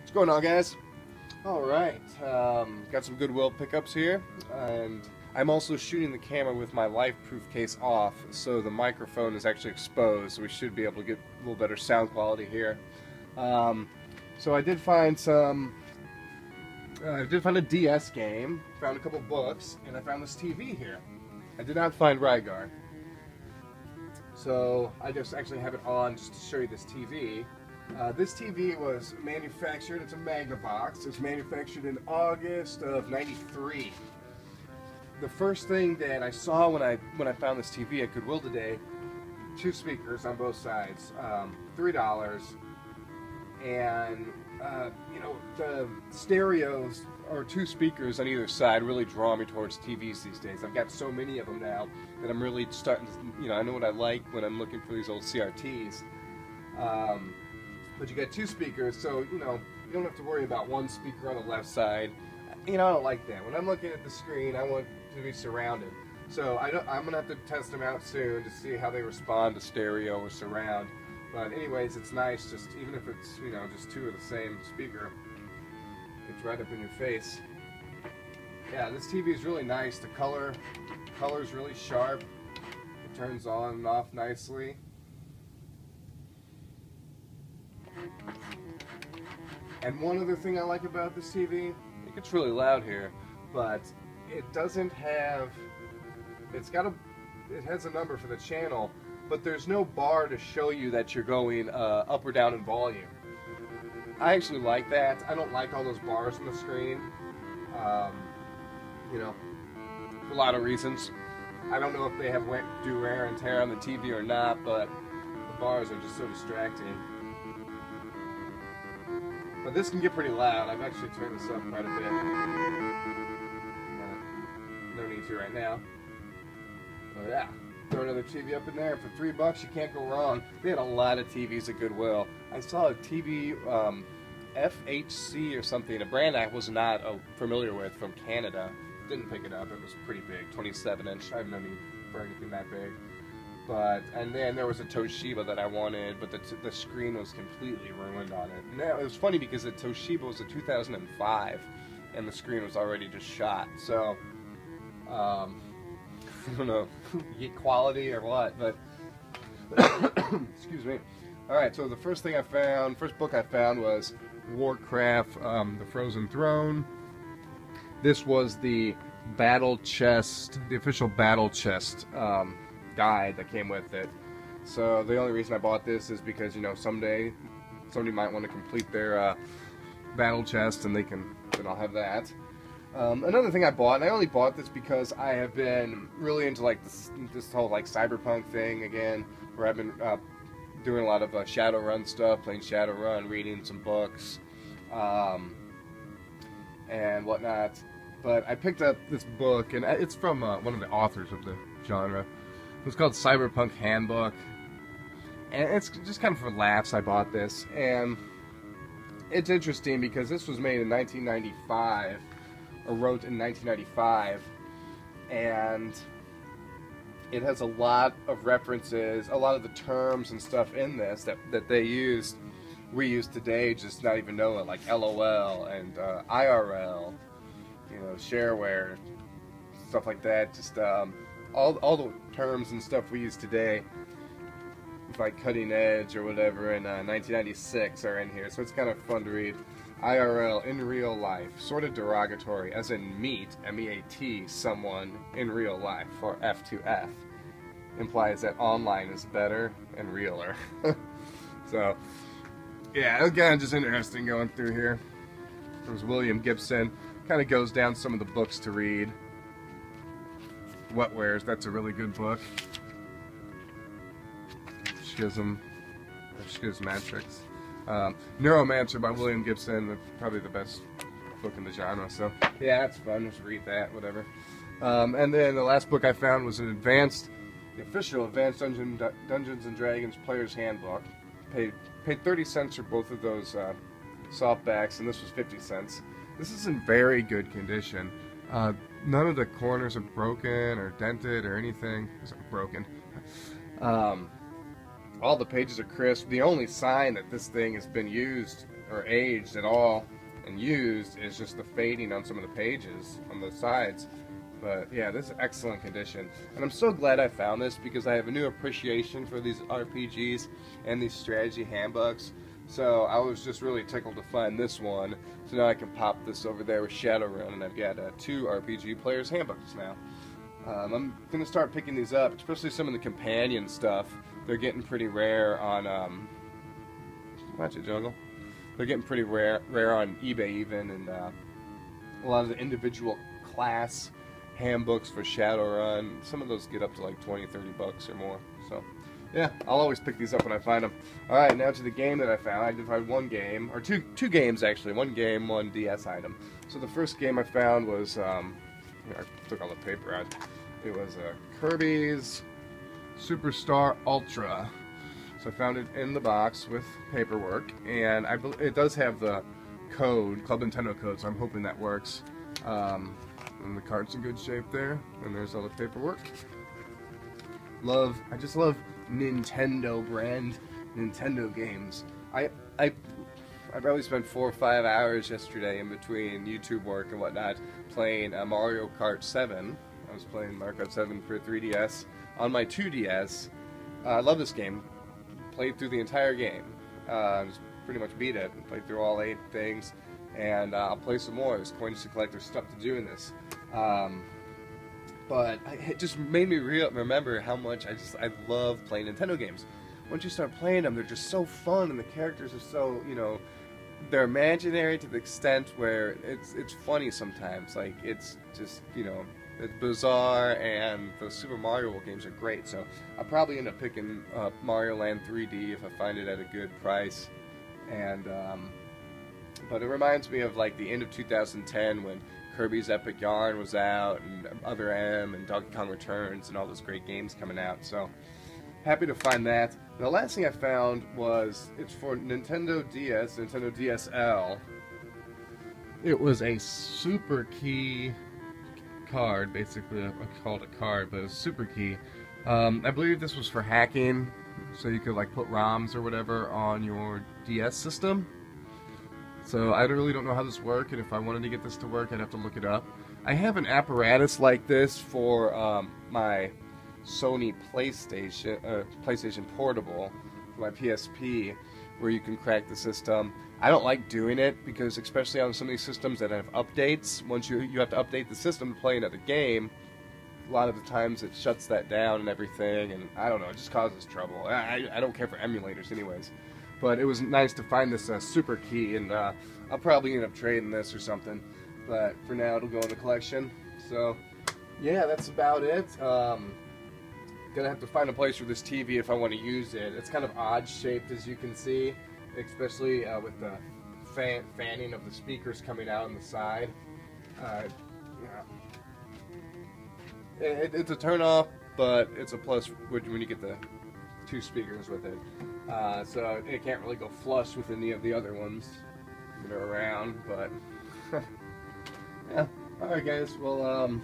What's going on, guys? Alright, got some Goodwill pickups here, and I'm also shooting the camera with my life-proof case off, so the microphone is actually exposed, so we should be able to get a little better sound quality here. So I did find a DS game, found a couple books, and I found this TV here. I did not find Rygar. So I just actually have it on just to show you this TV. This TV was manufactured, it's a Magnavox, it was manufactured in August of '93. The first thing that I saw when I found this TV at Goodwill today, 2 speakers on both sides, $3, and you know, the stereos or 2 speakers on either side really draw me towards TVs these days. I've got so many of them now that I'm really starting to, you know, I know what I like when I'm looking for these old CRTs. But you got 2 speakers, so you know you don't have to worry about 1 speaker on the left side. You know, I don't like that. When I'm looking at the screen, I want to be surrounded. So I'm gonna have to test them out soon to see how they respond to stereo or surround. But anyways, it's nice, just even if it's, you know, just 2 of the same speaker, it's right up in your face. Yeah, this TV is really nice. The color's really sharp. It turns on and off nicely. And one other thing I like about this TV, it gets really loud here, but it doesn't have, it has a number for the channel, but there's no bar to show you that you're going up or down in volume. I actually like that. I don't like all those bars on the screen, you know, for a lot of reasons. I don't know if they have do wear and tear on the TV or not, but the bars are just so distracting. But this can get pretty loud. I've actually turned this up quite a bit. No need to right now. So yeah, throw another TV up in there for $3. You can't go wrong. They had a lot of TVs at Goodwill. I saw a TV, FHC or something, a brand I was not familiar with, from Canada. Didn't pick it up. It was pretty big, 27-inch. I have no need for anything that big. And then there was a Toshiba that I wanted, but the screen was completely ruined on it. Now, it was funny because the Toshiba was a 2005, and the screen was already just shot. So, I don't know, get quality or what, but, excuse me. Alright, so the first book I found was Warcraft, The Frozen Throne. This was the battle chest, the official battle chest, guide that came with it. So the only reason I bought this is because, you know, someday somebody might want to complete their battle chest, and then I'll have that. Another thing I bought, and I only bought this because I have been really into like this whole like cyberpunk thing again, where I've been doing a lot of Shadowrun stuff, playing Shadowrun, reading some books, and whatnot. But I picked up this book, and it's from one of the authors of the genre. It's called Cyberpunk Handbook, and it's just kind of for laughs. I bought this, and it's interesting because this was made in 1995, or wrote in 1995, and it has a lot of references, a lot of the terms and stuff in this that they used, we use today, just not even know it, like LOL and IRL, you know, shareware, stuff like that. Just all the terms and stuff we use today, like cutting edge or whatever, in 1996 are in here, so it's kind of fun to read. IRL, in real life, sort of derogatory, as in meet, M-E-A-T, someone in real life, or F2F, implies that online is better and realer. So, yeah, again, just interesting going through here. There's William Gibson, kind of goes down some of the books to read. Wetwares, that's a really good book. Schismatrix. Neuromancer by William Gibson, probably the best book in the genre, so yeah, it's fun, just read that, whatever. And then the last book I found was the official Advanced Dungeons & Dragons Player's Handbook. Paid 30 cents for both of those softbacks, and this was 50 cents. This is in very good condition. None of the corners are broken or dented or anything. It's broken. All the pages are crisp. The only sign that this thing has been used or aged at all and used is just the fading on some of the pages on the sides. But yeah, this is excellent condition. And I'm so glad I found this because I have a new appreciation for these RPGs and these strategy handbooks. So I was just really tickled to find this one. So now I can pop this over there with Shadowrun, and I've got 2 RPG players handbooks now. I'm going to start picking these up, especially some of the companion stuff. They're getting pretty rare on, watch it, Jungle. They're getting pretty rare on eBay even, and a lot of the individual class handbooks for Shadowrun, some of those get up to like 20, 30 bucks or more. So, yeah, I'll always pick these up when I find them. Alright, now to the game that I found. I did find one game, or two games actually. One game, one DS item. So the first game I found was, I took all the paper out. It was Kirby's Superstar Ultra. So I found it in the box with paperwork, and it does have the code, Club Nintendo code, so I'm hoping that works. And the card's in good shape there, and there's all the paperwork. I just love Nintendo brand Nintendo games. I probably spent 4 or 5 hours yesterday in between YouTube work and whatnot playing Mario Kart 7. I was playing Mario Kart 7 for 3DS on my 2DS. I love this game. Played through the entire game. Just pretty much beat it. Played through all 8 things. And I'll play some more. There's coins to collect. There's stuff to do in this. But it just made me remember how much I love playing Nintendo games. Once you start playing them, they're just so fun, and the characters are so, they're imaginary to the extent where it's funny sometimes. Like, it's just, it's bizarre, and the Super Mario games are great. So I'll probably end up picking up Mario Land 3D if I find it at a good price. And but it reminds me of like the end of 2010 when Kirby's Epic Yarn was out, and Other M, and Donkey Kong Returns, and all those great games coming out. So happy to find that. And the last thing I found was, it's for Nintendo DS, Nintendo DSL. It was a super key card, basically. I called it a card, but it was super key. I believe this was for hacking, so you could like put ROMs or whatever on your DS system. So I really don't know how this works, and if I wanted to get this to work, I'd have to look it up. I have an apparatus like this for my Sony PlayStation Portable, for my PSP, where you can crack the system. I don't like doing it because, especially on some of these systems that have updates, once you have to update the system to play another game, a lot of the times it shuts that down and everything, and I don't know, it just causes trouble. I don't care for emulators anyways. But it was nice to find this super key, and I'll probably end up trading this or something. But for now, it'll go in the collection. So, yeah, that's about it. Gonna have to find a place for this TV if I want to use it. It's kind of odd shaped, as you can see, especially with the fanning of the speakers coming out on the side. It's a turn off, but it's a plus when you get the 2 speakers with it. So it can't really go flush with any of the other ones that are around, but yeah. Alright guys, well,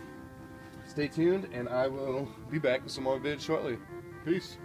stay tuned, and I will be back with some more vids shortly. Peace.